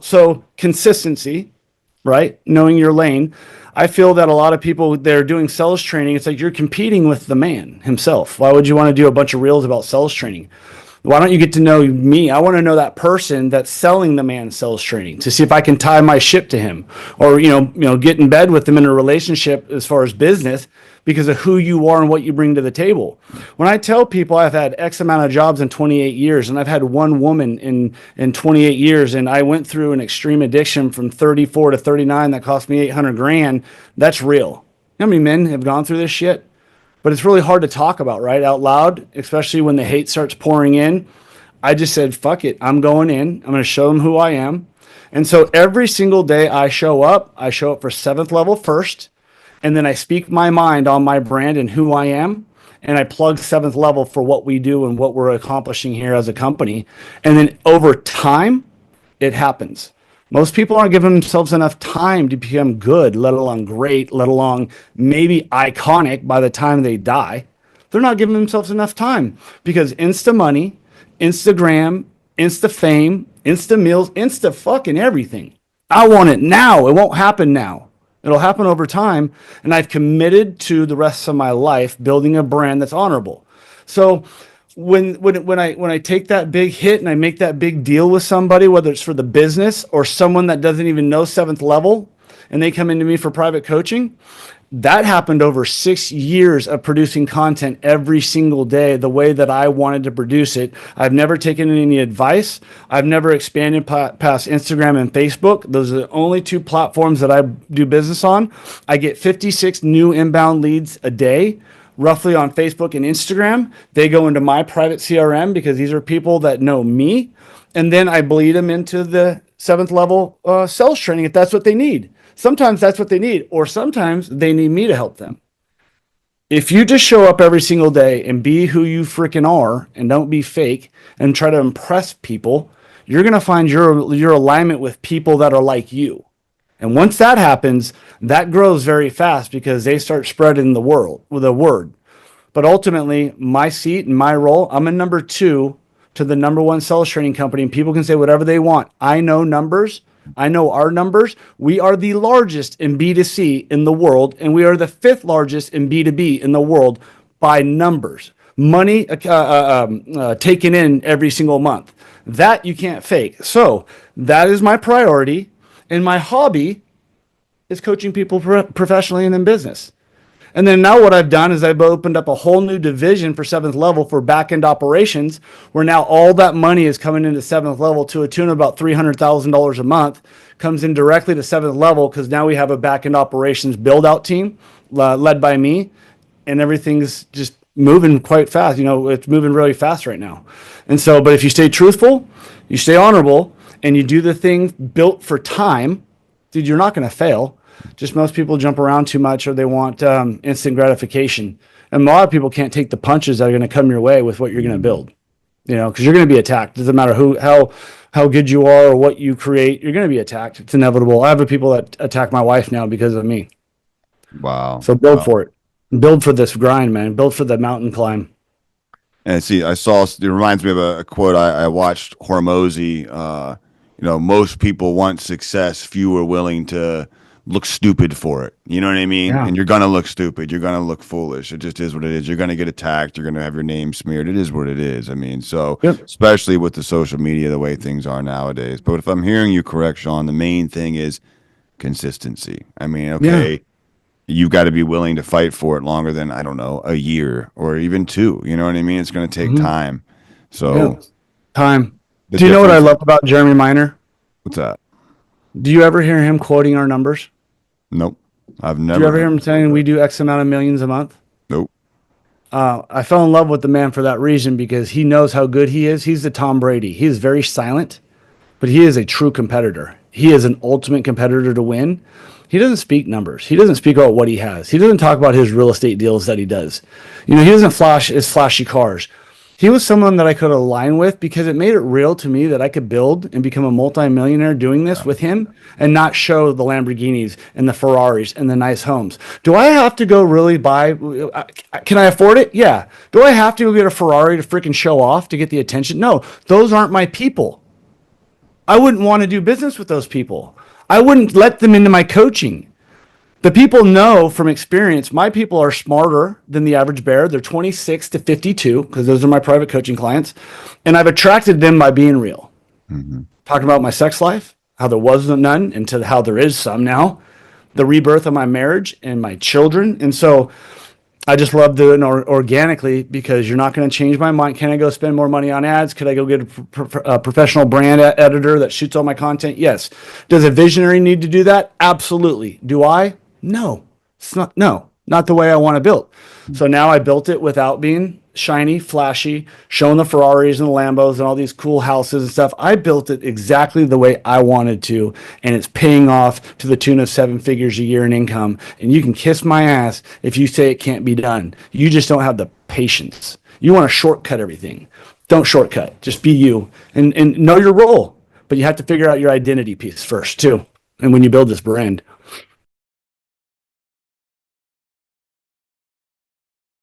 So consistency, right? Knowing your lane. I feel that a lot of people, they're doing sales training. It's like you're competing with the man himself. Why would you want to do a bunch of reels about sales training? Why don't you get to know me? I want to know that person that's selling the man sales training to see if I can tie my ship to him, or get in bed with them in a relationship as far as business because of who you are and what you bring to the table. When I tell people I've had X amount of jobs in 28 years and I've had one woman in 28 years, and I went through an extreme addiction from 34 to 39 that cost me 800 grand, that's real. You know how many men have gone through this shit? But it's really hard to talk about, right, out loud, especially when the hate starts pouring in. I just said, fuck it. I'm going in. I'm going to show them who I am. And so every single day I show up for 7th level first. And then I speak my mind on my brand and who I am. And I plug 7th level for what we do and what we're accomplishing here as a company. And then over time, it happens. Most people aren't giving themselves enough time to become good, let alone great, let alone maybe iconic by the time they die. They're not giving themselves enough time because Insta money, Instagram, Insta fame, Insta meals, Insta fucking everything. I want it now. It won't happen now. It'll happen over time. And I've committed to the rest of my life building a brand that's honorable. So when I take that big hit and I make that big deal with somebody, whether it's for the business or someone that doesn't even know 7th level, and they come into me for private coaching, that happened over 6 years of producing content every single day the way that I wanted to produce it. I've never taken any advice. I've never expanded past Instagram and Facebook. Those are the only 2 platforms that I do business on. I get 56 new inbound leads a day. Roughly on Facebook and Instagram. They go into my private CRM because these are people that know me. And then I bleed them into the 7th level sales training if that's what they need. Sometimes that's what they need, or sometimes they need me to help them. If you just show up every single day and be who you freaking are and don't be fake and try to impress people, you're going to find your alignment with people that are like you. And once that happens, that grows very fast because they start spreading the word. But ultimately, my seat and my role, I'm a number 2 to the number 1 sales training company, and people can say whatever they want. I know numbers. I know our numbers. We are the largest in B2C in the world, and we are the 5th largest in B2B in the world by numbers. Money taken in every single month. That you can't fake. So that is my priority. And my hobby is coaching people professionally and in business. And then now what I've done is I've opened up a whole new division for 7th level for back-end operations, where now all that money is coming into 7th level to a tune of about $300,000 a month, comes in directly to 7th level because now we have a back-end operations build-out team led by me, and everything's just moving quite fast. It's moving really fast right now. And so, but if you stay truthful, you stay honorable, and you do the thing built for time, dude, you're not going to fail. Just most people jump around too much, or they want instant gratification. And a lot of people can't take the punches that are going to come your way with what you're going to build, because you're going to be attacked. It doesn't matter how good you are or what you create, you're going to be attacked. It's inevitable. I have people that attack my wife now because of me. Wow. So build for it. Build for this grind, man. Build for the mountain climb. And see, it reminds me of a quote I watched Hormozy. Most people want success. Few are willing to look stupid for it. You know what I mean? Yeah. And you're going to look stupid. You're going to look foolish. It just is what it is. You're going to get attacked. You're going to have your name smeared. It is what it is. I mean, so especially with the social media, the way things are nowadays. But if I'm hearing you correct, Shawn, the main thing is consistency. I mean, okay, you've got to be willing to fight for it longer than, I don't know, a year or even 2. You know what I mean? It's going to take time. So time. Do you know what I love about Jeremy Minor? What's that? Do you ever hear him quoting our numbers? Nope. I've never. Do you ever hear him saying we do X amount of millions a month? Nope. I fell in love with the man for that reason, because he knows how good he is. He's the Tom Brady. He is very silent, but he is a true competitor. He is an ultimate competitor to win. He doesn't speak numbers. He doesn't speak about what he has. He doesn't talk about his real estate deals that he does. He doesn't flash his flashy cars. He was someone that I could align with because it made it real to me that I could build and become a multimillionaire doing this with him and not show the Lamborghinis and the Ferraris and the nice homes. Do I have to go really buy? Can I afford it? Yeah. Do I have to go get a Ferrari to freaking show off to get the attention? No, those aren't my people. I wouldn't want to do business with those people. I wouldn't let them into my coaching. The people know from experience, my people are smarter than the average bear. They're 26 to 52 because those are my private coaching clients. And I've attracted them by being real. Mm-hmm. Talking about my sex life, how there was none, and to how there is some now, the rebirth of my marriage and my children. And so I just love doing it organically because you're not going to change my mind. Can I go spend more money on ads? Could I go get a professional brand editor that shoots all my content? Yes. Does a visionary need to do that? Absolutely. Do I? No. It's not the way I want to build. So now I built it without being shiny, flashy, showing the Ferraris and the Lambos and all these cool houses and stuff. I built it exactly the way I wanted to, and it's paying off to the tune of 7 figures a year in income. And you can kiss my ass if you say it can't be done. You just don't have the patience. You want to shortcut everything. Don't shortcut. Just be you and know your role. But you have to figure out your identity piece first too. And when you build this brand.